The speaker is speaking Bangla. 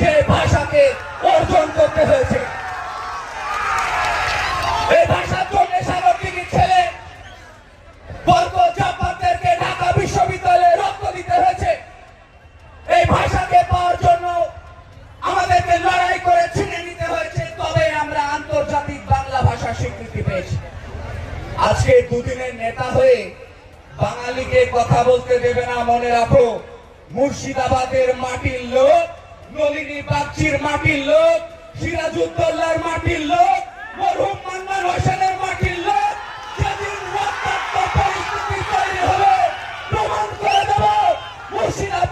যে ভাষাকে অর্জন করতে হয়েছে। এই ভাষার জন্য সাগরদিঘির ছেলে বরকত জাফরদেরকে ঢাকা বিশ্ববিদ্যালয়ে রক্ত দিতে হয়েছে। এই ভাষাকে পাওয়ার জন্য আমাদেরকে লড়াই করে ছিনে নিতে হয়েছে, তবে আমরা আন্তর্জাতিক বাংলা ভাষার স্বীকৃতি পেয়েছি। আজকে দুদিনের নেতা হয়ে বাঙালিকে কথা বলতে দেবে না, মনে রাখো। মুর্শিদাবাদের মাটির লোক, নলিনী বাগচির মাটির লোক, সিরাজউদ্দৌলার মাটির লোক, মরহুম মান্নান হোসেনের মাটির লোক, যেদিন রক্তাক্ত পরিস্থিতি তৈরি হবে প্রমাণ করে দেব মুর্শিদাবাদ